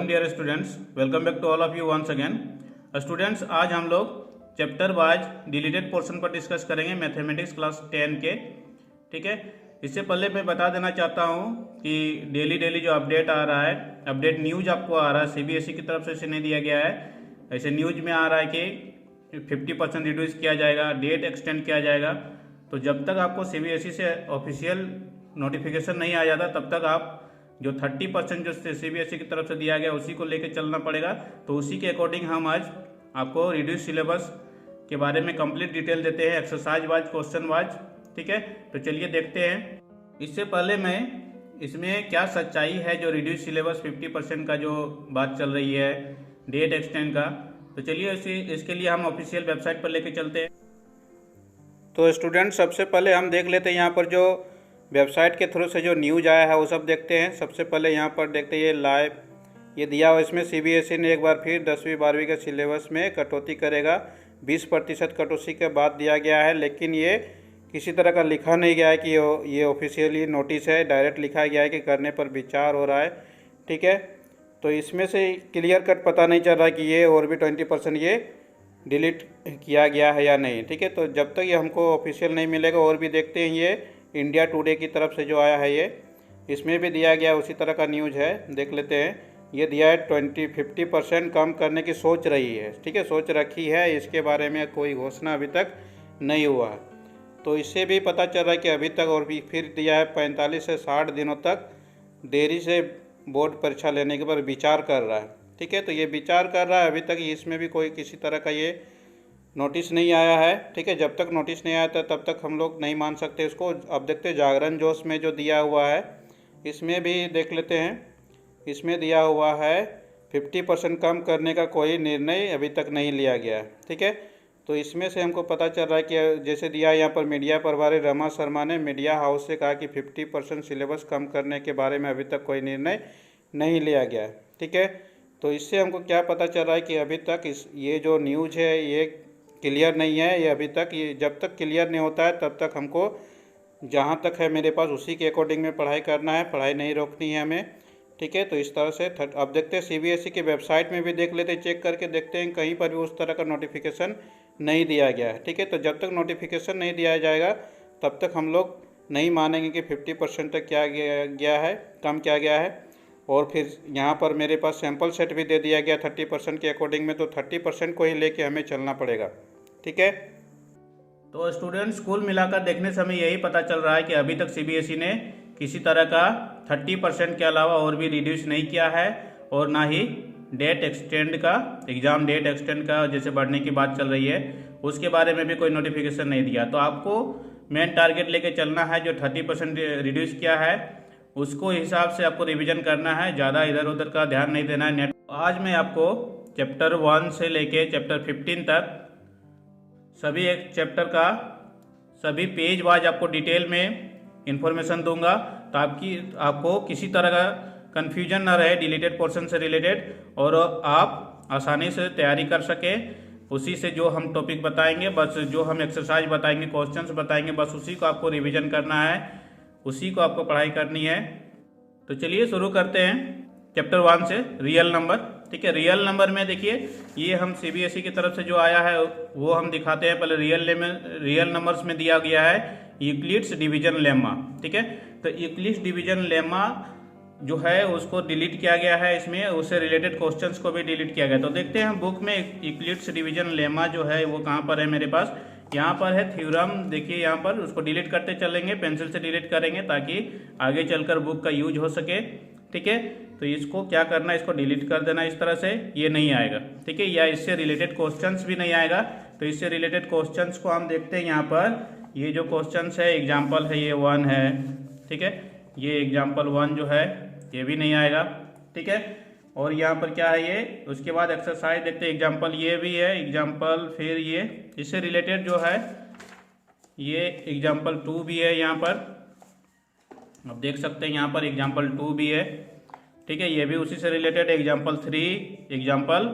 Welcome dear students, welcome back to all of you once again. Students, आज हम लोग chapter wise deleted portion पर discuss करेंगे mathematics class 10 के। ठीक है, इससे पहले मैं बता देना चाहता हूँ कि डेली जो अपडेट आ रहा है, अपडेट न्यूज आपको आ रहा है, सीबीएसई की तरफ से इसे नहीं दिया गया है। ऐसे न्यूज में आ रहा है कि 50% रिड्यूस किया जाएगा, डेट एक्सटेंड किया जाएगा। तो जब तक आपको सीबीएसई से ऑफिशियल नोटिफिकेशन नहीं आ जाता तब तक आप जो 30% जो सीबीएसई की तरफ से दिया गया उसी को लेकर चलना पड़ेगा। तो उसी के अकॉर्डिंग हम आज आपको रिड्यूस सिलेबस के बारे में कंप्लीट डिटेल देते हैं, एक्सरसाइज वाइज, क्वेश्चन वाइज। ठीक है, तो चलिए देखते हैं। इससे पहले मैं इसमें क्या सच्चाई है जो रिड्यूस सिलेबस 50% का जो बात चल रही है डेट एक्सटेंड का, तो चलिए इसके लिए हम ऑफिशियल वेबसाइट पर लेके चलते हैं। तो स्टूडेंट, सबसे पहले हम देख लेते हैं यहाँ पर जो वेबसाइट के थ्रू से जो न्यूज आया है वो सब देखते हैं। सबसे पहले यहाँ पर देखते हैं ये लाइव ये दिया हुआ, इसमें सीबीएसई ने एक बार फिर 10वीं 12वीं के सिलेबस में कटौती करेगा। 20% कटौती के बाद दिया गया है, लेकिन ये किसी तरह का लिखा नहीं गया है कि ये ऑफिशियली नोटिस है। डायरेक्ट लिखा गया है कि करने पर विचार हो रहा है। ठीक है, तो इसमें से क्लियर कट पता नहीं चल रहा कि ये और भी 20% ये डिलीट किया गया है या नहीं। ठीक है, तो जब तक ये हमको ऑफिशियल नहीं मिलेगा और भी देखते हैं। ये इंडिया टुडे की तरफ से जो आया है ये, इसमें भी दिया गया उसी तरह का न्यूज़ है, देख लेते हैं। ये दिया है 50% कम करने की सोच रही है। ठीक है, सोच रखी है, इसके बारे में कोई घोषणा अभी तक नहीं हुआ। तो इससे भी पता चल रहा है कि अभी तक और भी फिर दिया है 45 से 60 दिनों तक देरी से बोर्ड परीक्षा लेने के पर विचार कर रहा है। ठीक है, तो ये विचार कर रहा है, अभी तक इसमें भी कोई किसी तरह का ये नोटिस नहीं आया है। ठीक है, जब तक नोटिस नहीं आया था तब तक हम लोग नहीं मान सकते इसको। अब देखते हैं जागरण जोश में जो दिया हुआ है, इसमें भी देख लेते हैं। इसमें दिया हुआ है 50% कम करने का कोई निर्णय अभी तक नहीं लिया गया है। ठीक है, तो इसमें से हमको पता चल रहा है कि जैसे दिया है यहाँ पर, मीडिया प्रभारी रमा शर्मा ने मीडिया हाउस से कहा कि 50% सिलेबस कम करने के बारे में अभी तक कोई निर्णय नहीं लिया गया है। ठीक है, तो इससे हमको क्या पता चल रहा है कि अभी तक ये जो न्यूज़ है ये क्लियर नहीं है। ये अभी तक, ये जब तक क्लियर नहीं होता है तब तक हमको जहाँ तक है मेरे पास उसी के अकॉर्डिंग में पढ़ाई करना है, पढ़ाई नहीं रोकनी है हमें। ठीक है, तो इस तरह से अब देखते हैं सीबीएसई की वेबसाइट में भी देख लेते हैं, चेक करके देखते हैं कहीं पर भी उस तरह का नोटिफिकेशन नहीं दिया गया है। ठीक है, तो जब तक नोटिफिकेशन नहीं दिया जाएगा तब तक हम लोग नहीं मानेंगे कि 50% तक क्या गया है, कम क्या गया है। और फिर यहाँ पर मेरे पास सैम्पल सेट भी दे दिया गया 30% के अकॉर्डिंग में, तो 30% को ही लेके हमें चलना पड़ेगा। ठीक है, तो स्टूडेंट्स, कुल मिलाकर देखने से हमें यही पता चल रहा है कि अभी तक सीबीएसई ने किसी तरह का 30% के अलावा और भी रिड्यूस नहीं किया है, और ना ही डेट एक्सटेंड का, एग्ज़ाम डेट एक्सटेंड का जैसे बढ़ने की बात चल रही है उसके बारे में भी कोई नोटिफिकेशन नहीं दिया। तो आपको मेन टारगेट लेके चलना है, जो 30% रिड्यूस किया है उसको हिसाब से आपको रिवीजन करना है, ज़्यादा इधर उधर का ध्यान नहीं देना है नेट। आज मैं आपको चैप्टर 1 से लेके चैप्टर 15 तक सभी एक चैप्टर का सभी पेज वाइज आपको डिटेल में इंफॉर्मेशन दूंगा, तो आपको किसी तरह का कन्फ्यूजन ना रहे डिलीटेड पोर्शन से रिलेटेड, और आप आसानी से तैयारी कर सके। उसी से जो हम टॉपिक बताएंगे, बस जो हम एक्सरसाइज बताएंगे, क्वेश्चंस बताएंगे, बस उसी को आपको रिवीजन करना है, उसी को आपको पढ़ाई करनी है। तो चलिए शुरू करते हैं चैप्टर 1 से, रियल नंबर। ठीक है, रियल नंबर में देखिए ये हम सीबीएसई की तरफ से जो आया है वो हम दिखाते हैं। पहले रियल नंबर्स में दिया गया है यूक्लिड्स डिवीजन लेमा। ठीक है, तो यूक्लिड्स डिवीजन लेमा जो है उसको डिलीट किया गया है, इसमें उससे रिलेटेड क्वेश्चंस को भी डिलीट किया गया। तो देखते हैं हम बुक में यूक्लिड्स डिवीजन लेमा जो है वो कहाँ पर है मेरे पास। यहाँ पर है थ्योरम, देखिए यहाँ पर, उसको डिलीट करते चलेंगे, पेंसिल से डिलीट करेंगे ताकि आगे चलकर बुक का यूज हो सके। ठीक है, तो इसको क्या करना है, इसको डिलीट कर देना इस तरह से, ये नहीं आएगा। ठीक है, या इससे रिलेटेड क्वेश्चंस भी नहीं आएगा। तो इससे रिलेटेड क्वेश्चंस को हम देखते हैं यहाँ पर। ये जो क्वेश्चंस है, एग्जाम्पल है, ये 1 है। ठीक है, ये एग्जाम्पल 1 जो है ये भी नहीं आएगा। ठीक है, और यहाँ पर क्या है ये, उसके बाद एक्सरसाइज देखते हैं, एग्जाम्पल ये भी है, एग्जाम्पल फिर ये इससे रिलेटेड जो है ये एग्जाम्पल 2 भी है यहाँ पर, अब देख सकते हैं यहाँ पर एग्जाम्पल 2 भी है। ठीक है, ये भी उसी से रिलेटेड, एग्जाम्पल 3, एग्जाम्पल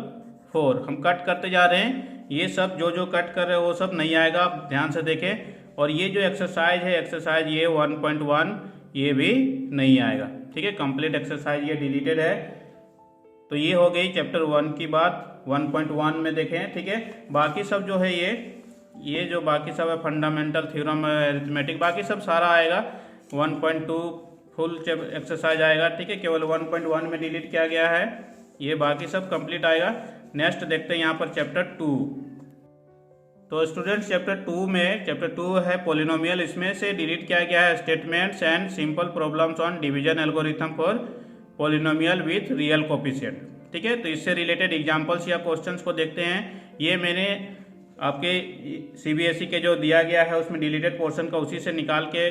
4। हम कट करते जा रहे हैं, ये सब जो कट कर रहे हैं वो सब नहीं आएगा, आप ध्यान से देखें। और ये जो एक्सरसाइज है, एक्सरसाइज ये 1.1, ये भी नहीं आएगा। ठीक है, कंप्लीट एक्सरसाइज ये डिलीटेड है। तो ये हो गई चैप्टर 1 की बात 1.1 में देखें, ठीक है। बाकी सब जो है ये जो बाकी सब है फंडामेंटल थ्योरम अरिथमेटिक बाकी सब सारा आएगा 1.2 फुल एक्सरसाइज आएगा, ठीक है। केवल 1.1 में डिलीट किया गया है, ये बाकी सब कंप्लीट आएगा। नेक्स्ट देखते हैं यहाँ पर चैप्टर 2। तो स्टूडेंट्स चैप्टर 2 है पोलिनोमियल, इसमें से डिलीट किया गया है statements and simple problems on division algorithm for polynomial with real coefficient, ठीक है। तो इससे रिलेटेड एग्जांपल्स या क्वेश्चंस को देखते हैं। ये मैंने आपके CBSE के जो दिया गया है उसमें डिलीटेड पोर्शन का उसी से निकाल के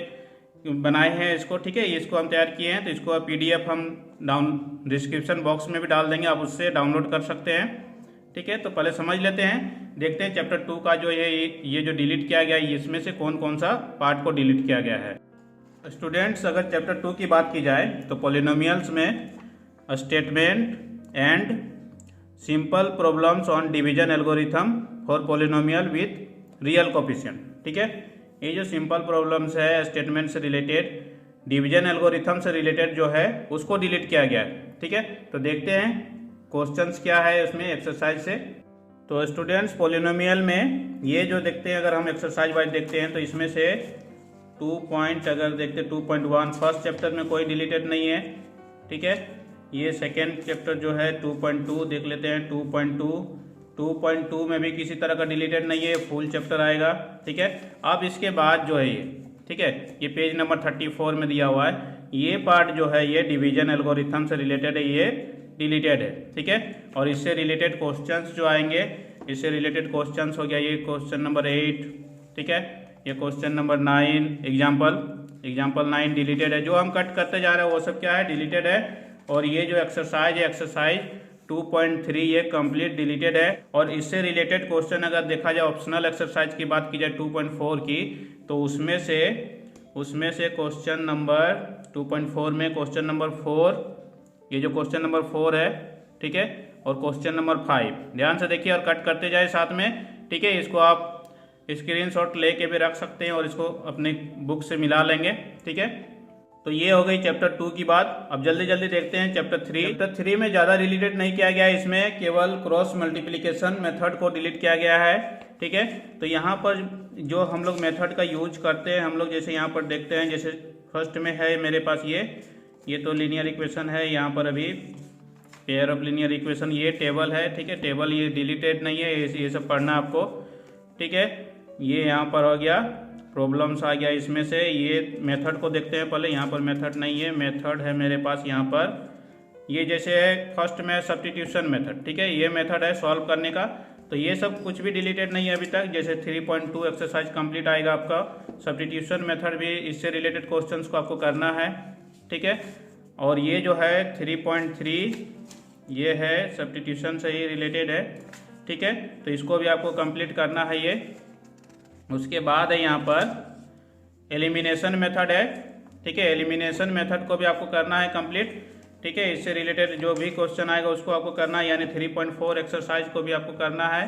बनाए हैं इसको, ठीक है। इसको हम तैयार किए हैं, तो इसको PDF हम डिस्क्रिप्शन बॉक्स में भी डाल देंगे, आप उससे डाउनलोड कर सकते हैं, ठीक है। तो पहले समझ लेते हैं, देखते हैं चैप्टर 2 का जो ये जो डिलीट किया गया है इसमें से कौन कौन सा पार्ट को डिलीट किया गया है। स्टूडेंट्स अगर चैप्टर 2 की बात की जाए तो पोलिनोमियल्स में statement and simple problems on division algorithm for polynomial with real coefficient, ठीक है। ये जो सिंपल प्रॉब्लम्स है स्टेटमेंट से रिलेटेड, डिवीजन एल्गोरिथम से रिलेटेड जो है उसको डिलीट किया गया है, ठीक है। तो देखते हैं क्वेश्चंस क्या है उसमें एक्सरसाइज से। तो स्टूडेंट्स पोलिनोमियल में ये जो देखते हैं, अगर हम एक्सरसाइज वाइज देखते हैं तो इसमें से 2 पॉइंट अगर देखते 2.1 फर्स्ट चैप्टर में कोई डिलीटेड नहीं है, ठीक है। ये सेकेंड चैप्टर जो है 2.2 देख लेते हैं, 2.2 में भी किसी तरह का डिलीटेड नहीं है, फुल चैप्टर आएगा, ठीक है। अब इसके बाद जो है ये, ठीक है, ये पेज नंबर 34 में दिया हुआ है, ये पार्ट जो है ये डिवीजन एल्गोरिथम से रिलेटेड है, ये डिलीटेड है, ठीक है। और इससे रिलेटेड क्वेश्चंस जो आएंगे, इससे रिलेटेड क्वेश्चंस हो गया ये क्वेश्चन नंबर 8, ठीक है, ये क्वेश्चन नंबर 9 एग्जाम्पल 9 डिलीटेड है। जो हम कट करते जा रहे हैं वो सब क्या है, डिलीटेड है। और ये जो एक्सरसाइज है एक्सरसाइज 2.3 ये कंप्लीट डिलीटेड है। और इससे रिलेटेड क्वेश्चन अगर देखा जाए ऑप्शनल एक्सरसाइज की बात की जाए 2.4 की, तो उसमें से क्वेश्चन नंबर 2.4 में क्वेश्चन नंबर 4, ये जो क्वेश्चन नंबर 4 है, ठीक है, और क्वेश्चन नंबर 5 ध्यान से देखिए और कट करते जाए साथ में, ठीक है। इसको आप स्क्रीनशॉट लेके भी रख सकते हैं और इसको अपने बुक से मिला लेंगे, ठीक है। तो ये हो गई चैप्टर 2 की बात। अब जल्दी जल्दी देखते हैं चैप्टर 3। चैप्टर 3 में ज़्यादा रिलेटेड नहीं किया गया है, इसमें केवल क्रॉस मल्टीप्लिकेशन मेथड को डिलीट किया गया है, ठीक है। तो यहाँ पर जो हम लोग मेथड का यूज करते हैं हम लोग, जैसे यहाँ पर देखते हैं, जैसे फर्स्ट में है मेरे पास ये तो लीनियर इक्वेशन है, यहाँ पर अभी पेयर ऑफ लीनियर इक्वेशन, ये टेबल है, ठीक है। टेबल ये डिलीटेड नहीं है, ये सब पढ़ना आपको, ठीक है। ये यहाँ पर हो गया प्रॉब्लम्स आ गया, इसमें से ये मेथड को देखते हैं पहले। यहाँ पर मेथड नहीं है, मेथड है मेरे पास यहाँ पर, ये जैसे है फर्स्ट में सब्स्टिट्यूशन मेथड, ठीक है, ये मेथड है सॉल्व करने का। तो ये सब कुछ भी डिलीटेड नहीं है अभी तक। जैसे 3.2 एक्सरसाइज कंप्लीट आएगा आपका, सब्स्टिट्यूशन मेथड भी, इससे रिलेटेड क्वेश्चंस को आपको करना है, ठीक है। और ये जो है 3.3 ये है सब्स्टिट्यूशन से ही रिलेटेड है, ठीक है। तो इसको भी आपको कंप्लीट करना है ये। उसके बाद है यहाँ पर एलिमिनेशन मेथड है, ठीक है, एलिमिनेशन मेथड को भी आपको करना है कंप्लीट, ठीक है। इससे रिलेटेड जो भी क्वेश्चन आएगा उसको आपको करना है, यानी 3.4 एक्सरसाइज को भी आपको करना है,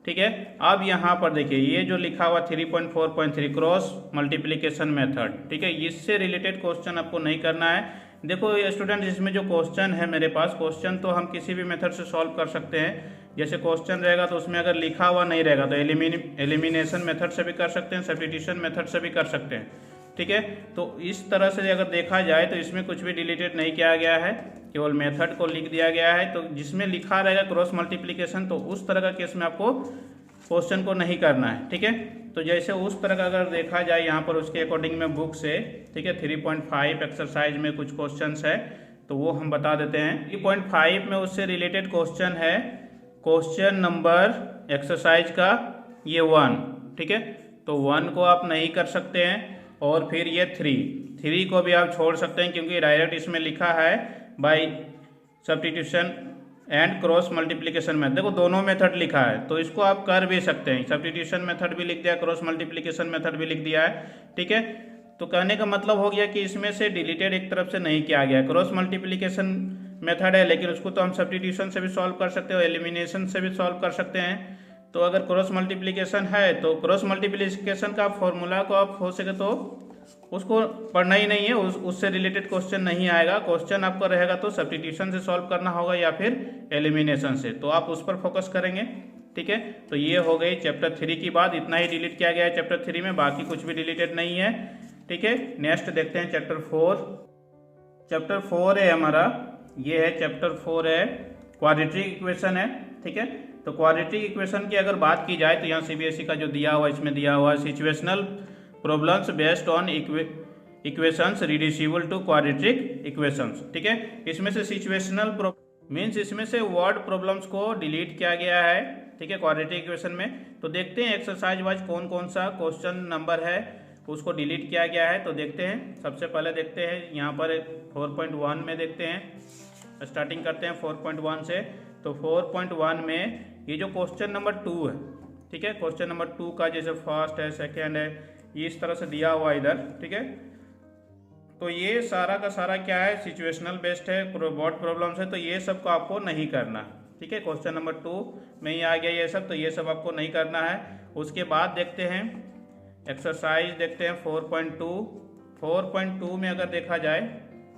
ठीक है। अब यहाँ पर देखिए ये जो लिखा हुआ 3.4.3 क्रॉस मल्टीप्लिकेशन मेथड, ठीक है, इससे रिलेटेड क्वेश्चन आपको नहीं करना है। देखो ये स्टूडेंट, इसमें जो क्वेश्चन है मेरे पास, क्वेश्चन तो हम किसी भी मेथड से सॉल्व कर सकते हैं। जैसे क्वेश्चन रहेगा तो उसमें अगर लिखा हुआ नहीं रहेगा तो एलिमिनेशन मेथड से भी कर सकते हैं, सब्स्टिट्यूशन मेथड से भी कर सकते हैं, ठीक है। तो इस तरह से अगर देखा जाए तो इसमें कुछ भी डिलीटेड नहीं किया गया है, केवल मेथड को लिख दिया गया है। तो जिसमें लिखा रहेगा क्रॉस मल्टीप्लिकेशन, तो उस तरह का केस में आपको क्वेश्चन को नहीं करना है, ठीक है। तो जैसे उस तरह का अगर देखा जाए यहाँ पर उसके अकॉर्डिंग में बुक से, ठीक है, 3.5 एक्सरसाइज में कुछ क्वेश्चंस है तो वो हम बता देते हैं। 3.5 में उससे रिलेटेड क्वेश्चन है क्वेश्चन नंबर एक्सरसाइज का ये 1, ठीक है। तो 1 को आप नहीं कर सकते हैं, और फिर ये 3 को भी आप छोड़ सकते हैं, क्योंकि डायरेक्ट इसमें लिखा है by substitution and cross multiplication method. देखो दोनों मेथड लिखा है, तो इसको आप कर भी सकते हैं, सब्स्टिट्यूशन मेथड भी लिख दिया, क्रॉस मल्टीप्लिकेशन मेथड भी लिख दिया है, ठीक है। तो कहने का मतलब हो गया कि इसमें से डिलीटेड एक तरफ से नहीं किया गया। क्रॉस मल्टीप्लिकेशन मेथड है, लेकिन उसको तो हम सब्स्टिट्यूशन से भी सॉल्व कर सकते हो, एलिमिनेशन से भी सॉल्व कर सकते हैं। तो अगर क्रॉस मल्टीप्लिकेशन है तो क्रॉस मल्टीप्लिकेशन का फॉर्मूला को आप हो सके तो उसको पढ़ना ही नहीं है, उससे रिलेटेड क्वेश्चन नहीं आएगा। क्वेश्चन आपका रहेगा तो सब्स्टिट्यूशन से सॉल्व करना होगा या फिर एलिमिनेशन से, तो आप उस पर फोकस करेंगे। ठीक है, तो ये हो गई चैप्टर 3 की बात। इतना ही डिलीट किया गया है चैप्टर 3 में, बाकी कुछ भी डिलीटेड नहीं है। ठीक है, नेक्स्ट देखते हैं चैप्टर 4। चैप्टर 4 है हमारा, ये है चैप्टर 4 है क्वाड्रेटिक इक्वेशन है। ठीक है, तो क्वाड्रेटिक इक्वेशन की अगर बात की जाए तो यहाँ सीबीएसई का जो दिया हुआ इसमें दिया हुआ situational problems based on equations reducible to quadratic equations. ठीक है, इसमें से सिचुएशनल मीन्स इसमें से वर्ड प्रॉब्लम्स को डिलीट किया गया है। ठीक है, क्वाड्रेटिक इक्वेशन में। तो देखते हैं एक्सरसाइज वाइज कौन कौन सा क्वेश्चन नंबर है उसको डिलीट किया गया है। तो देखते हैं, सबसे पहले देखते हैं यहाँ पर 4.1 में देखते हैं, स्टार्टिंग करते हैं 4.1 से। तो 4.1 में ये जो क्वेश्चन नंबर 2 है, ठीक है, क्वेश्चन नंबर 2 का जैसे फर्स्ट है, सेकेंड है, ये इस तरह से दिया हुआ इधर। ठीक है, तो ये सारा का सारा क्या है, सिचुएशनल बेस्ड है, वर्ड प्रॉब्लम्स है, तो ये सब को आपको नहीं करना। ठीक है, क्वेश्चन नंबर 2 में ही आ गया ये सब, तो ये सब आपको नहीं करना है। उसके बाद देखते हैं एक्सरसाइज, देखते हैं 4.2। 4.2 में अगर देखा जाए,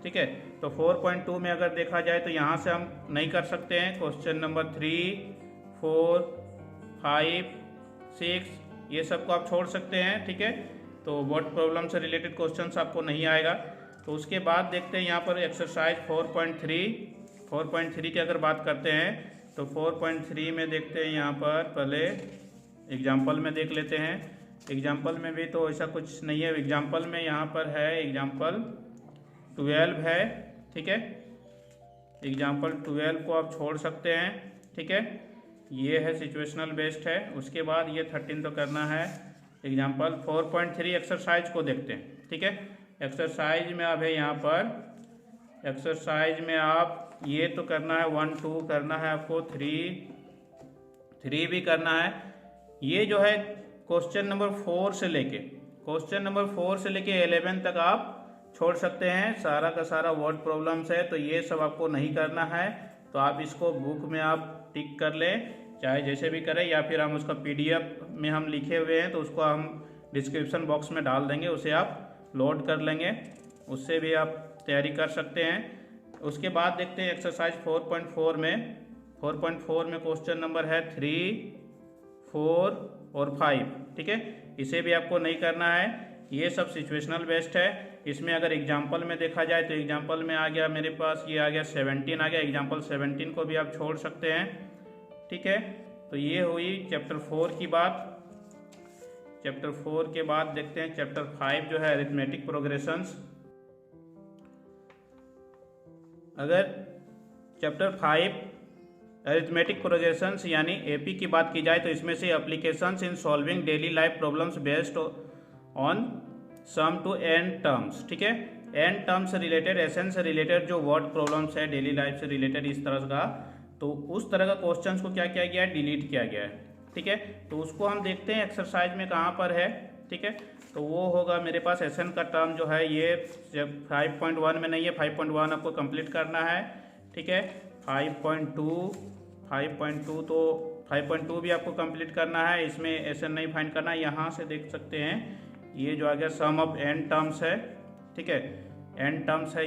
ठीक है, तो 4.2 में अगर देखा जाए तो यहाँ से हम नहीं कर सकते हैं। क्वेश्चन नंबर 3, 4, 5, 6 ये सब को आप छोड़ सकते हैं। ठीक है, तो वर्ड प्रॉब्लम से रिलेटेड क्वेश्चंस आपको नहीं आएगा। तो उसके बाद देखते हैं यहाँ पर एक्सरसाइज 4.3। 4.3 की अगर बात करते हैं तो 4.3 में देखते हैं, यहाँ पर पहले एग्जाम्पल में देख लेते हैं। एग्जाम्पल में भी तो ऐसा कुछ नहीं है। एग्जाम्पल में यहाँ पर है एग्जाम्पल 12 है। ठीक है, एग्जाम्पल 12 को आप छोड़ सकते हैं। ठीक है, ये है सिचुएशनल बेस्ड है। उसके बाद ये 13 तो करना है। एग्जाम्पल 4.3 एक्सरसाइज को देखते हैं। ठीक है, एक्सरसाइज में अब है यहाँ पर, एक्सरसाइज में आप ये तो करना है 1, 2 करना है आपको, 3 भी करना है। ये जो है क्वेश्चन नंबर 4 से लेके 11 तक आप छोड़ सकते हैं। सारा का सारा वर्ड प्रॉब्लम्स है, तो ये सब आपको नहीं करना है। तो आप इसको बुक में आप टिक कर लें, चाहे जैसे भी करें, या फिर हम उसका PDF में हम लिखे हुए हैं तो उसको हम डिस्क्रिप्शन बॉक्स में डाल देंगे, उसे आप लोड कर लेंगे, उससे भी आप तैयारी कर सकते हैं। उसके बाद देखते हैं एक्सरसाइज 4.4 में। 4.4 में क्वेश्चन नंबर है 3, 4 और 5। ठीक है, इसे भी आपको नहीं करना है। ये सब सिचुएशनल बेस्ड है। इसमें अगर एग्जाम्पल में देखा जाए तो एग्जाम्पल में आ गया मेरे पास, ये आ गया 17 आ गया। एग्जाम्पल 17 को भी आप छोड़ सकते हैं। ठीक है, तो ये हुई चैप्टर 4 की बात। चैप्टर 4 के बाद देखते हैं चैप्टर 5 जो है अरिथमेटिक प्रोग्रेशंस। अगर चैप्टर 5 अरिथमेटिक प्रोग्रेशंस यानी AP की बात की जाए तो इसमें से applications in solving daily life problems based on sum to n terms. ठीक है, n टर्म्स से रिलेटेड, एसन से रिलेटेड जो वर्ड प्रॉब्लम्स है डेली लाइफ से रिलेटेड इस तरह का, तो उस तरह का क्वेश्चंस को क्या किया गया है, डिलीट किया गया है। ठीक है, तो उसको हम देखते हैं एक्सरसाइज में कहाँ पर है। ठीक है, तो वो होगा मेरे पास एसन का टर्म जो है ये 5.1 में नहीं है। 5.1 आपको कंप्लीट करना है। ठीक है, 5.2 तो 5.2 भी आपको कंप्लीट करना है। इसमें एसन नहीं फाइंड करना है। यहाँ से देख सकते हैं ये जो आ गया सम ऑफ n टर्म्स है। ठीक है, n टर्म्स है,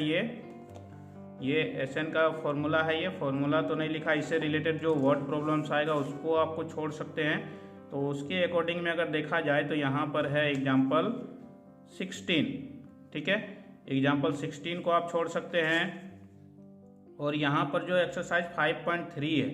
ये एसन का फॉर्मूला है। ये फॉर्मूला तो नहीं लिखा, इससे रिलेटेड जो वर्ड प्रॉब्लम्स आएगा उसको आपको छोड़ सकते हैं। तो उसके अकॉर्डिंग में अगर देखा जाए तो यहाँ पर है एग्जाम्पल 16। ठीक है, एग्जाम्पल 16 को आप छोड़ सकते हैं। और यहाँ पर जो एक्सरसाइज 5.3 है,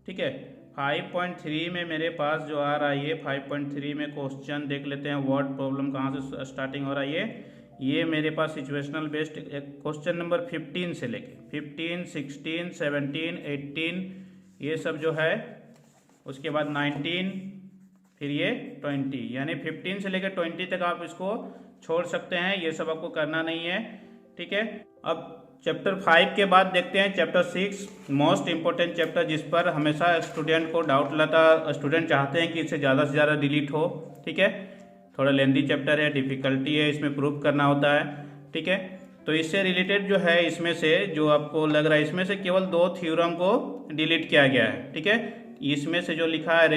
ठीक है, 5.3 में मेरे पास जो आ रहा है, ये 5.3 में क्वेश्चन देख लेते हैं, वर्ड प्रॉब्लम कहाँ से स्टार्टिंग हो रहा है। ये मेरे पास सिचुएशनल बेस्ड क्वेश्चन नंबर 15 से लेके 15, 16, 17, 18 ये सब जो है, उसके बाद 19, फिर ये 20, यानी 15 से लेकर 20 तक आप इसको छोड़ सकते हैं। ये सब आपको करना नहीं है। ठीक है, अब चैप्टर 5 के बाद देखते हैं चैप्टर 6, मोस्ट इंपॉर्टेंट चैप्टर, जिस पर हमेशा स्टूडेंट को डाउट लाता, स्टूडेंट चाहते हैं कि इसे ज़्यादा से ज़्यादा डिलीट हो। ठीक है, थोड़ा लेंदी चैप्टर है, डिफ़िकल्टी है, इसमें प्रूफ करना होता है। ठीक है, तो इससे रिलेटेड जो है, इसमें से जो आपको लग रहा है, इसमें से केवल 2 थ्योरम को डिलीट किया गया है। ठीक है, इसमें से जो लिखा है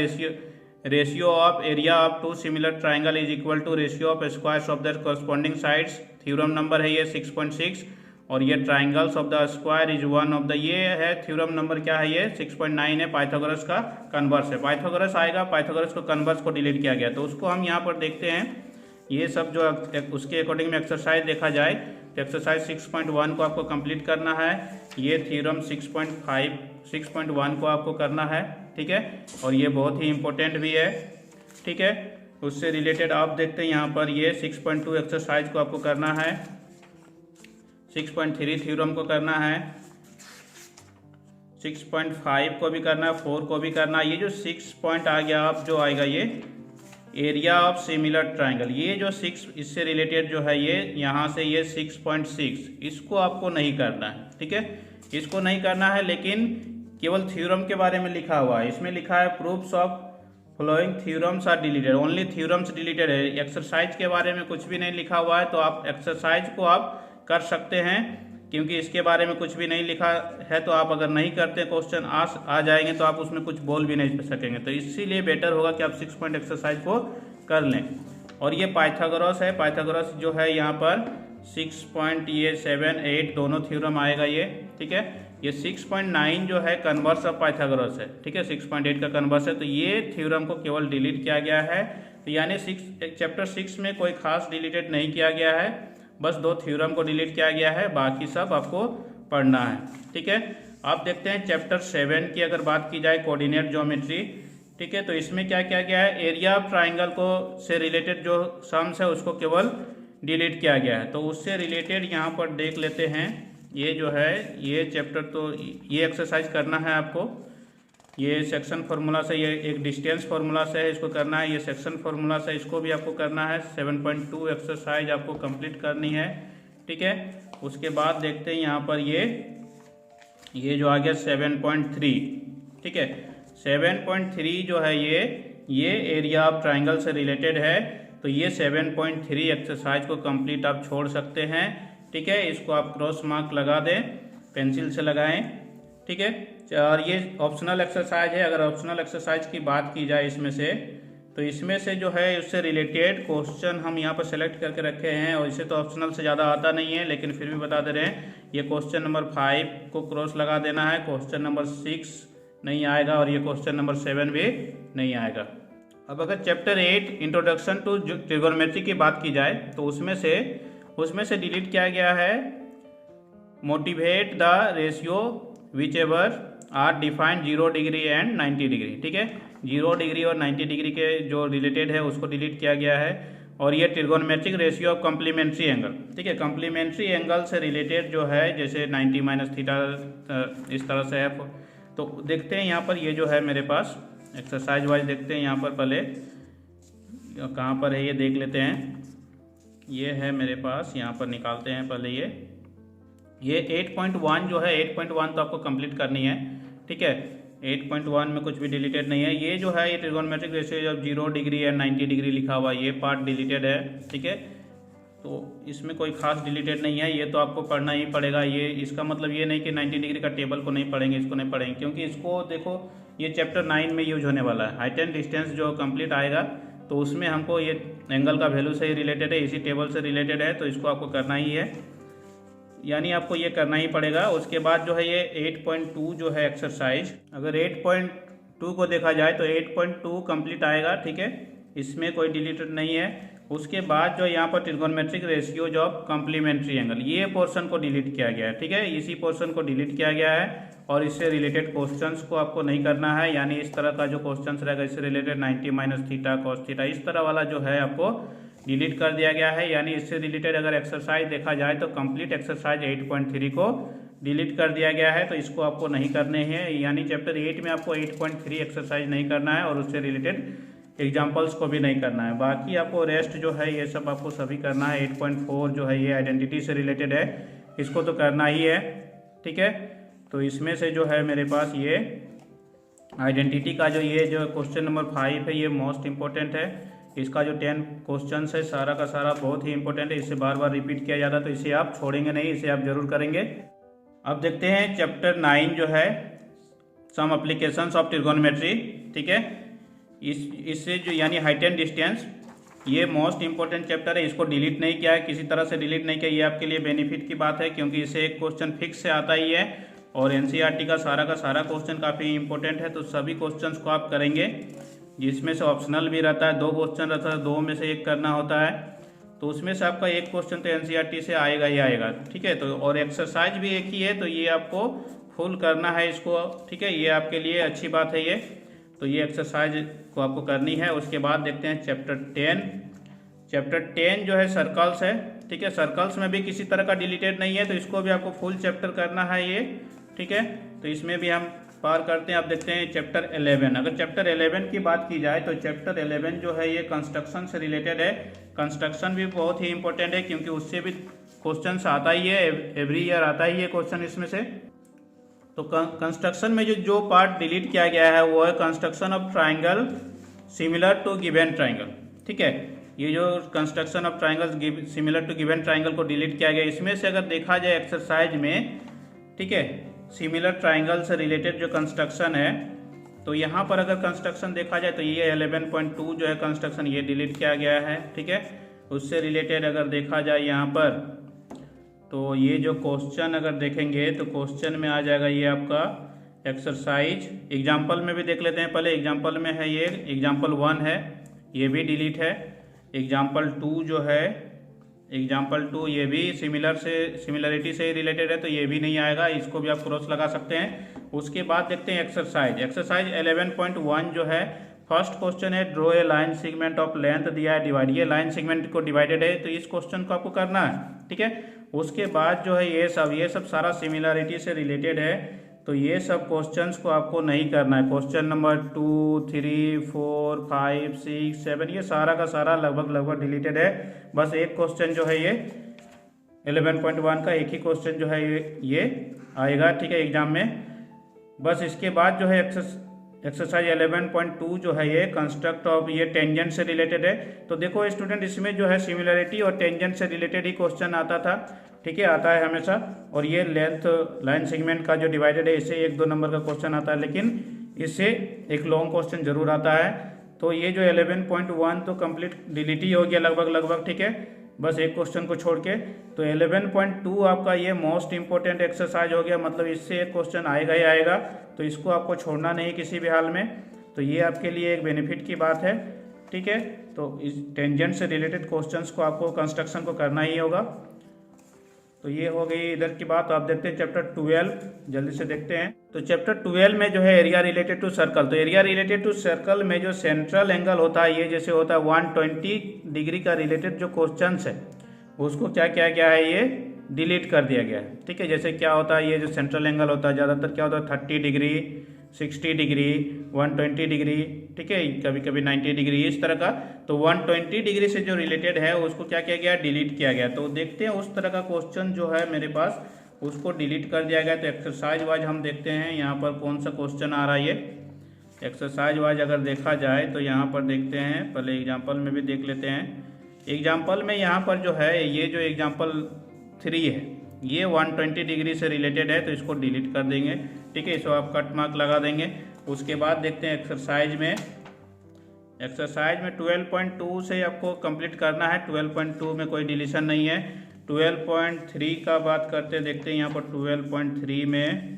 ratio of area of two similar triangle is equal to ratio of squares of their corresponding sides. Theorem number है ये 6.6 और ये triangles of the square is one of the, ये है थ्योरम नंबर क्या है, ये 6.9 है, पाइथागोरस का कन्वर्स है। पाइथागोरस आएगा, पाइथागोरस को कन्वर्स को डिलीट किया गया, तो उसको हम यहाँ पर देखते हैं। ये सब जो उसके अकॉर्डिंग में एक्सरसाइज देखा जाए तो एक्सरसाइज 6.1 को आपको कंप्लीट करना है। ये थ्योरम 6.1 को आपको करना है, ठीक है, और ये बहुत ही इम्पोर्टेंट भी है, ठीक है। उससे रिलेटेड आप देखते हैं यहाँ पर ये 6.2 एक्सरसाइज को आपको करना है, 6.3 थ्योरम को करना है, 6.5 को भी करना है, 4 को भी करना है। ये जो 6 पॉइंट आ गया आप जो आएगा ये एरिया ऑफ सिमिलर ट्राइंगल, ये जो 6 इससे रिलेटेड जो है ये यहाँ से ये 6.6 इसको आपको नहीं करना है, ठीक है, इसको नहीं करना है। लेकिन केवल थ्योरम के बारे में लिखा हुआ है, इसमें लिखा है proofs of following theorems are deleted, only theorems deleted है। एक्सरसाइज के बारे में कुछ भी नहीं लिखा हुआ है, तो आप एक्सरसाइज को आप कर सकते हैं, क्योंकि इसके बारे में कुछ भी नहीं लिखा है। तो आप अगर नहीं करते क्वेश्चन आ जाएंगे तो आप उसमें कुछ बोल भी नहीं सकेंगे, तो इसीलिए बेटर होगा कि आप 6 पॉइंट एक्सरसाइज को कर लें। और ये पाइथागोरस है, पाइथागोरस जो है यहाँ पर 6.7, 8 दोनों थ्योरम आएगा ये, ठीक है। ये 6.9 जो है कन्वर्स ऑफ पाइथागोरस है, ठीक है, 6.8 का कन्वर्स है, तो ये थ्योरम को केवल डिलीट किया गया है। तो यानी चैप्टर 6 में कोई खास डिलीटेड नहीं किया गया है, बस 2 थ्योरम को डिलीट किया गया है, बाकी सब आपको पढ़ना है, ठीक है। आप देखते हैं चैप्टर 7 की अगर बात की जाए, कोऑर्डिनेट ज्योमेट्री, ठीक है, तो इसमें क्या किया गया है, एरिया ऑफ ट्राइंगल को से रिलेटेड जो सम्स है उसको केवल डिलीट किया गया है। तो उससे रिलेटेड यहाँ पर देख लेते हैं, ये जो है ये चैप्टर, तो ये एक्सरसाइज करना है आपको। ये सेक्शन फार्मूला से, ये एक डिस्टेंस फार्मूला से है, इसको करना है। ये सेक्शन फार्मूला से इसको भी आपको करना है। 7.2 एक्सरसाइज आपको कंप्लीट करनी है, ठीक है। उसके बाद देखते हैं यहाँ पर ये जो आ गया 7.3, ठीक है। 7.3 जो है ये एरिया ऑफ ट्राइंगल से रिलेटेड है, तो ये 7.3 एक्सरसाइज को कंप्लीट आप छोड़ सकते हैं, ठीक है। इसको आप क्रॉस मार्क लगा दें, पेंसिल से लगाएं, ठीक है। और ये ऑप्शनल एक्सरसाइज है। अगर ऑप्शनल एक्सरसाइज की बात की जाए इसमें से, तो इसमें से जो है उससे रिलेटेड क्वेश्चन हम यहाँ पर सेलेक्ट करके रखे हैं, और इसे तो ऑप्शनल से ज़्यादा आता नहीं है, लेकिन फिर भी बता दे रहे हैं। ये क्वेश्चन नंबर 5 को क्रॉस लगा देना है, क्वेश्चन नंबर 6 नहीं आएगा, और ये क्वेश्चन नंबर 7 भी नहीं आएगा। अब अगर चैप्टर 8 इंट्रोडक्शन टू ट्रिगोनोमेट्री की बात की जाए, तो उसमें से डिलीट किया गया है motivate the ratio whichever are defined 0 degree and 90 degree, ठीक है। 0 डिग्री और 90 डिग्री के जो रिलेटेड है उसको डिलीट किया गया है। और ये trigonometric ratio of complementary angle, ठीक है, कम्प्लीमेंट्री एंगल से रिलेटेड जो है, जैसे 90 माइनस थीटा इस तरह से है। तो देखते हैं यहाँ पर, ये जो है मेरे पास एक्सरसाइज वाइज देखते हैं यहाँ पर, पहले कहाँ पर है ये देख लेते हैं। ये है मेरे पास, यहाँ पर निकालते हैं पहले ये 8.1 जो है, 8.1 तो आपको कंप्लीट करनी है, ठीक है। 8.1 में कुछ भी डिलीटेड नहीं है। ये जो है ये ट्रिगोनोमेट्रिक रेशियो जब 0 डिग्री या 90 डिग्री लिखा हुआ, ये पार्ट डिलीटेड है, ठीक है। तो इसमें कोई खास डिलीटेड नहीं है, ये तो आपको पढ़ना ही पड़ेगा। ये इसका मतलब ये नहीं कि 90 डिग्री का टेबल को नहीं पढ़ेंगे, इसको नहीं पढ़ेंगे, क्योंकि इसको देखो ये चैप्टर 9 में यूज होने वाला है। हाइट एंड डिस्टेंस जो कंप्लीट आएगा तो उसमें हमको ये एंगल का वैल्यू से ही रिलेटेड है, इसी टेबल से रिलेटेड है, तो इसको आपको करना ही है, यानी आपको ये करना ही पड़ेगा। उसके बाद जो है ये 8.2 जो है एक्सरसाइज, अगर 8.2 को देखा जाए तो 8.2 कंप्लीट आएगा, ठीक है, इसमें कोई डिलीटेड नहीं है। उसके बाद जो यहाँ पर trigonometric ratio of complementary angle, ये पोर्शन को डिलीट किया गया है, ठीक है, इसी पोर्शन को डिलीट किया गया है। और इससे रिलेटेड क्वेश्चंस को आपको नहीं करना है, यानी इस तरह का जो क्वेश्चंस रहेगा इससे related 90 minus theta cos theta इस तरह वाला जो है आपको डिलीट कर दिया गया है। यानी इससे रिलेटेड अगर एक्सरसाइज देखा जाए तो कंप्लीट एक्सरसाइज 8.3 को डिलीट कर दिया गया है, तो इसको आपको नहीं करने हैं। यानी चैप्टर 8 में आपको 8.3 एक्सरसाइज नहीं करना है, और उससे रिलेटेड एग्जाम्पल्स को भी नहीं करना है। बाकी आपको रेस्ट जो है ये सब आपको सभी करना है। 8.4 जो है ये आइडेंटिटी से रिलेटेड है, इसको तो करना ही है, ठीक है। तो इसमें से जो है मेरे पास ये आइडेंटिटी का ये जो क्वेश्चन नंबर 5 है, ये मोस्ट इंपॉर्टेंट है। इसका जो 10 क्वेश्चन है सारा का सारा बहुत ही इंपॉर्टेंट है, इसे बार बार रिपीट किया जाता है, तो इसे आप छोड़ेंगे नहीं, इसे आप जरूर करेंगे। अब देखते हैं चैप्टर 9 जो है सम एप्लीकेशंस ऑफ ट्रिगोनोमेट्री, ठीक है। इससे जो यानी हाइट एंड डिस्टेंस, ये मोस्ट इंपॉर्टेंट चैप्टर है, इसको डिलीट नहीं किया है, किसी तरह से डिलीट नहीं किया। ये आपके लिए बेनिफिट की बात है क्योंकि इसे एक क्वेश्चन फिक्स से आता ही है और एनसीईआरटी का सारा क्वेश्चन काफ़ी इंपॉर्टेंट है। तो सभी क्वेश्चंस को आप करेंगे, जिसमें से ऑप्शनल भी रहता है, 2 क्वेश्चन रहता है, 2 में से 1 करना होता है, तो उसमें से आपका एक क्वेश्चन तो एनसीईआरटी से आएगा ही आएगा, ठीक है। तो और एक्सरसाइज भी एक ही है, तो ये आपको फुल करना है इसको, ठीक है। ये आपके लिए अच्छी बात है ये, तो ये एक्सरसाइज को आपको करनी है। उसके बाद देखते हैं चैप्टर 10। चैप्टर 10 जो है सर्कल्स है, ठीक है। सर्कल्स में भी किसी तरह का डिलीटेड नहीं है, तो इसको भी आपको फुल चैप्टर करना है ये, ठीक है। तो इसमें भी हम पार करते हैं। आप देखते हैं चैप्टर 11। अगर चैप्टर 11 की बात की जाए तो चैप्टर 11 जो है ये कंस्ट्रक्शन से रिलेटेड है। कंस्ट्रक्शन भी बहुत ही इंपॉर्टेंट है क्योंकि उससे भी क्वेश्चन आता ही है, एवरी ईयर आता ही है क्वेश्चन इसमें से। तो कंस्ट्रक्शन में जो पार्ट डिलीट किया गया है वो है construction of triangle similar to given triangle, ठीक है। ये जो construction of triangle similar to given triangle को डिलीट किया गया, इसमें से अगर देखा जाए एक्सरसाइज में, ठीक है, सिमिलर ट्राइंगल से रिलेटेड जो कंस्ट्रक्शन है, तो यहाँ पर अगर कंस्ट्रक्शन देखा जाए तो ये 11.2 जो है कंस्ट्रक्शन ये डिलीट किया गया है, ठीक है। उससे रिलेटेड अगर देखा जाए यहाँ पर, तो ये जो क्वेश्चन अगर देखेंगे तो क्वेश्चन में आ जाएगा ये आपका एक्सरसाइज। एग्जाम्पल में भी देख लेते हैं पहले। एग्जाम्पल में है ये एग्जाम्पल 1 है, ये भी डिलीट है। एग्जाम्पल 2 जो है, एग्जाम्पल 2 ये भी सिमिलरिटी से रिलेटेड है, तो ये भी नहीं आएगा, इसको भी आप क्रॉस लगा सकते हैं। उसके बाद देखते हैं एक्सरसाइज 11.1 जो है, फर्स्ट क्वेश्चन है draw a line segment of length दिया है डिवाइड, ये लाइन सेगमेंट को डिवाइडेड है, तो इस क्वेश्चन को आपको करना है, ठीक है। उसके बाद जो है ये सब सारा सिमिलरिटी से रिलेटेड है, तो ये सब क्वेश्चंस को आपको नहीं करना है। क्वेश्चन नंबर 2, 3, 4, 5, 6, 7 ये सारा का सारा लगभग डिलीटेड है। बस एक क्वेश्चन जो है ये 11.1 का एक ही क्वेश्चन जो है ये आएगा, ठीक है, एग्जाम में। बस इसके बाद जो है एक्सरसाइज 11.2 जो है ये कंस्ट्रक्ट ऑफ, ये टेंजेंट से रिलेटेड है। तो देखो स्टूडेंट, इसमें जो है सिमिलरिटी और टेंजेंट से रिलेटेड ही क्वेश्चन आता था, ठीक है, आता है हमेशा। और ये लेंथ लाइन सेगमेंट का जो डिवाइडेड है, इससे 1-2 नंबर का क्वेश्चन आता है, लेकिन इससे एक लॉन्ग क्वेश्चन जरूर आता है। तो ये जो 11.1 तो कंप्लीट डिलीट ही हो गया लगभग, ठीक है, बस एक क्वेश्चन को छोड़ के। तो 11.2 आपका ये मोस्ट इंपॉर्टेंट एक्सरसाइज हो गया, मतलब इससे एक क्वेश्चन आएगा ही आएगा, तो इसको आपको छोड़ना नहीं किसी भी हाल में। तो ये आपके लिए एक बेनिफिट की बात है, ठीक है। तो इस टेंजेंट से रिलेटेड क्वेश्चंस को आपको कंस्ट्रक्शन को करना ही होगा। तो ये हो गई इधर की बात। आप देखते हैं चैप्टर 12, जल्दी से देखते हैं। तो चैप्टर 12 में जो है एरिया रिलेटेड टू सर्कल, तो एरिया रिलेटेड टू सर्कल में जो सेंट्रल एंगल होता है, ये जैसे होता है 120 डिग्री का रिलेटेड जो क्वेश्चन है, उसको क्या किया गया है, ये डिलीट कर दिया गया है, ठीक है। जैसे क्या होता है, ये जो सेंट्रल एंगल होता है ज़्यादातर क्या होता है 30 डिग्री, 60 डिग्री, 120 डिग्री, ठीक है, कभी कभी 90 डिग्री, इस तरह का। तो 120 डिग्री से जो रिलेटेड है उसको क्या किया गया, डिलीट किया गया। तो देखते हैं उस तरह का क्वेश्चन जो है मेरे पास, उसको डिलीट कर दिया गया। तो एक्सरसाइज वाइज हम देखते हैं यहाँ पर कौन सा क्वेश्चन आ रहा है। ये एक्सरसाइज वाइज अगर देखा जाए तो यहाँ पर देखते हैं, पहले एग्जाम्पल में भी देख लेते हैं। एग्जाम्पल में यहाँ पर जो है ये जो एग्जाम्पल 3 है, ये 120 डिग्री से रिलेटेड है, तो इसको डिलीट कर देंगे, ठीक है, इसको आप कट मार्क लगा देंगे। उसके बाद देखते हैं एक्सरसाइज में 12.2 से आपको कंप्लीट करना है। 12.2 में कोई डिलीशन नहीं है। 12.3 का बात करते देखते हैं। यहाँ पर 12.3 में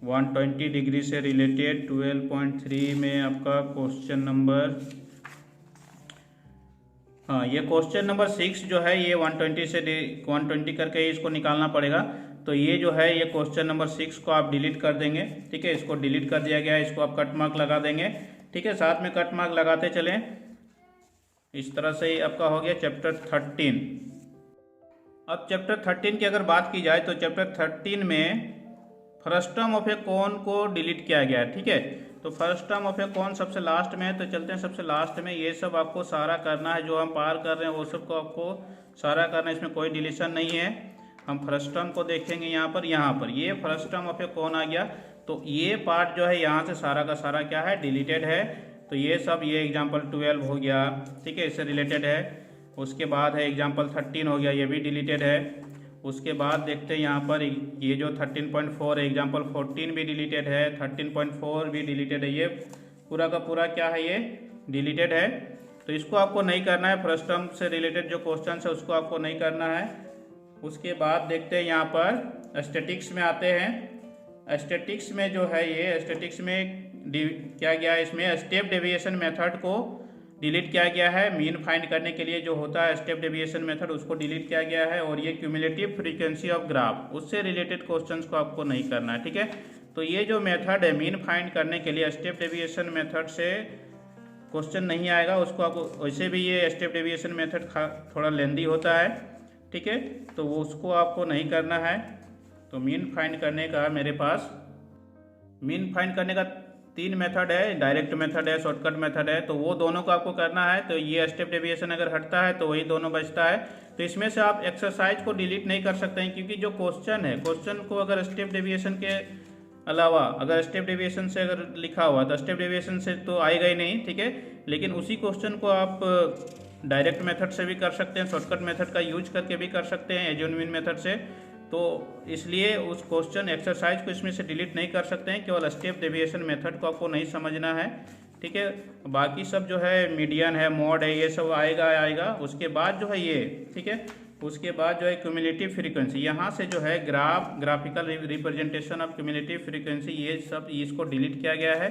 120 डिग्री से रिलेटेड 12.3 में आपका क्वेश्चन नंबर, हाँ, ये क्वेश्चन नंबर 6 जो है ये 120 करके इसको निकालना पड़ेगा। तो ये जो है ये क्वेश्चन नंबर 6 को आप डिलीट कर देंगे, ठीक है, इसको डिलीट कर दिया गया है, इसको आप कट मार्क लगा देंगे, ठीक है, साथ में कट मार्क लगाते चलें। इस तरह से आपका हो गया चैप्टर 13। अब चैप्टर 13 की अगर बात की जाए तो चैप्टर 13 में first term of a cone को डिलीट किया गया है, ठीक है। तो first term of a cone सबसे लास्ट में है, तो चलते हैं सबसे लास्ट में। ये सब आपको सारा करना है, जो हम पार कर रहे हैं वो सब को आपको सारा करना है, इसमें कोई डिलीशन नहीं है। हम फर्स्ट टर्म को देखेंगे यहाँ पर ये फर्स्ट टर्म ऑफ ए कॉन आ गया। तो ये पार्ट जो है यहाँ से सारा का सारा क्या है, डिलीटेड है। तो ये सब, ये एग्जाम्पल 12 हो गया, ठीक है, इससे रिलेटेड है। उसके बाद है एग्जाम्पल 13 हो गया, ये भी डिलीटेड है। उसके बाद देखते हैं यहाँ पर ये जो 13.4 है, एग्जाम्पल 14 भी डिलीटेड है, 13.4 भी डिलीटेड है। ये पूरा का पूरा क्या है, ये डिलीटेड है। तो इसको आपको नहीं करना है, फर्स्ट टर्म से रिलेटेड जो क्वेश्चन है उसको आपको नहीं करना है। उसके बाद देखते हैं यहाँ पर स्टैटिक्स में आते हैं। स्टैटिक्स में जो है ये स्टैटिक्स में क्या गया है, इसमें स्टेप डेविएशन मेथड को डिलीट किया गया है। मीन फाइंड करने के लिए जो होता है स्टेप डेविएशन मेथड, उसको डिलीट किया गया है। और ये क्यूमुलेटिव फ्रीक्वेंसी ऑफ ग्राफ, उससे रिलेटेड क्वेश्चंस को आपको नहीं करना है, ठीक है। तो ये जो मेथड है मीन फाइंड करने के लिए, स्टेप डेविएशन मेथड से क्वेश्चन नहीं आएगा। उसको आपको वैसे भी ये स्टेप डेविएशन मेथड थोड़ा लेंदी होता है, ठीक है, तो वो उसको आपको नहीं करना है। तो मीन फाइंड करने का मेरे पास मीन फाइंड करने का 3 मेथड है, डायरेक्ट मेथड है, शॉर्टकट मेथड है। तो वो दोनों को आपको करना है। तो ये स्टेप डेविएशन अगर हटता है तो वही दोनों बचता है। तो इसमें से आप एक्सरसाइज को डिलीट नहीं कर सकते हैं, क्योंकि जो क्वेश्चन है, क्वेश्चन को अगर स्टेप डेविएशन के अलावा अगर स्टेप डेविएशन से अगर लिखा हुआ तो स्टेप डेविएशन से तो आएगा ही नहीं, ठीक है। लेकिन उसी क्वेश्चन को आप डायरेक्ट मेथड से भी कर सकते हैं, शॉर्टकट मेथड का यूज करके भी कर सकते हैं, एजोनविन मेथड से। तो इसलिए उस क्वेश्चन एक्सरसाइज को इसमें से डिलीट नहीं कर सकते हैं, केवल स्टेप डेविएशन मेथड को आपको नहीं समझना है, ठीक है। बाकी सब जो है मीडियन है, मॉड है, ये सब आएगा। उसके बाद जो है ये, ठीक है, उसके बाद जो है क्यूमुलेटिव फ्रीक्वेंसी, यहाँ से जो है graphical representation of cumulative frequency, ये सब इसको डिलीट किया गया है।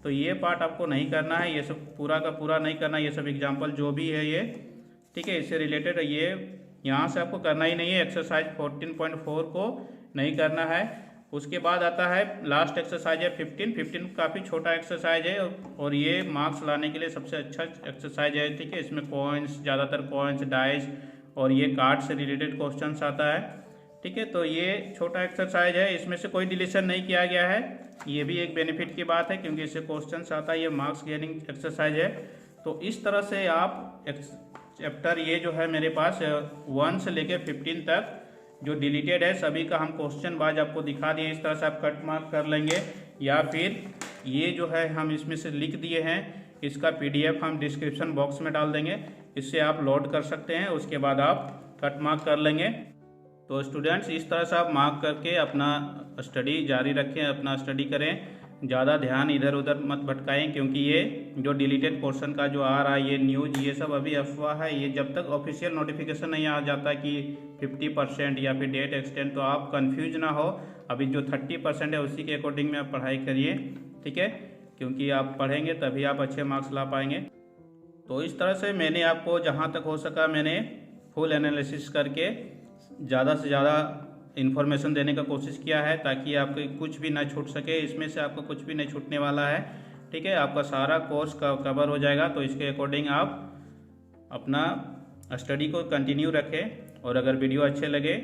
तो ये पार्ट आपको नहीं करना है, ये सब पूरा का पूरा नहीं करना, ये सब एग्जाम्पल जो भी है ये, ठीक है, इससे रिलेटेड ये यहाँ से आपको करना ही नहीं है। एक्सरसाइज 14.4 को नहीं करना है। उसके बाद आता है लास्ट एक्सरसाइज है 15 काफ़ी छोटा एक्सरसाइज है और ये मार्क्स लाने के लिए सबसे अच्छा एक्सरसाइज है, ठीक है। इसमें कॉइन्स, ज़्यादातर कॉइन्स, डाइस और ये कार्ड से रिलेटेड क्वेश्चंस आता है, ठीक है। तो ये छोटा एक्सरसाइज है, इसमें से कोई डिलीशन नहीं किया गया है। ये भी एक बेनिफिट की बात है, क्योंकि इससे क्वेश्चंस आता है, ये मार्क्स गेनिंग एक्सरसाइज है। तो इस तरह से आप चैप्टर ये जो है मेरे पास 1 से लेकर 15 तक जो डिलीटेड है सभी का हम क्वेश्चन वाइज आपको दिखा दिए। इस तरह से आप कट मार्क कर लेंगे, या फिर ये जो है हम इसमें से लिख दिए हैं, इसका PDF हम डिस्क्रिप्शन बॉक्स में डाल देंगे, इससे आप लोड कर सकते हैं। उसके बाद आप कट मार्क कर लेंगे। तो स्टूडेंट्स इस तरह से आप मार्क करके अपना स्टडी जारी रखें, अपना स्टडी करें, ज़्यादा ध्यान इधर उधर मत भटकाएं, क्योंकि ये जो डिलीटेड पोर्शन का जो आ रहा है ये न्यूज़, ये सब अभी अफवाह है। ये जब तक ऑफिशियल नोटिफिकेशन नहीं आ जाता कि 50% या फिर डेट एक्सटेंड, तो आप कंफ्यूज ना हो। अभी जो 30% है उसी के अकॉर्डिंग में आप पढ़ाई करिए, ठीक है, क्योंकि आप पढ़ेंगे तभी आप अच्छे मार्क्स ला पाएंगे। तो इस तरह से मैंने आपको जहाँ तक हो सका मैंने फुल एनालिसिस करके ज़्यादा से ज़्यादा इन्फॉर्मेशन देने का कोशिश किया है, ताकि आपको कुछ भी ना छूट सके। इसमें से आपको कुछ भी नहीं छूटने वाला है, ठीक है। आपका सारा कोर्स कवर हो जाएगा। तो इसके अकॉर्डिंग आप अपना स्टडी को कंटिन्यू रखें, और अगर वीडियो अच्छे लगे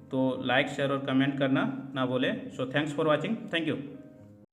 तो लाइक, शेयर और कमेंट करना ना भूलें। So thanks for watching, thank you.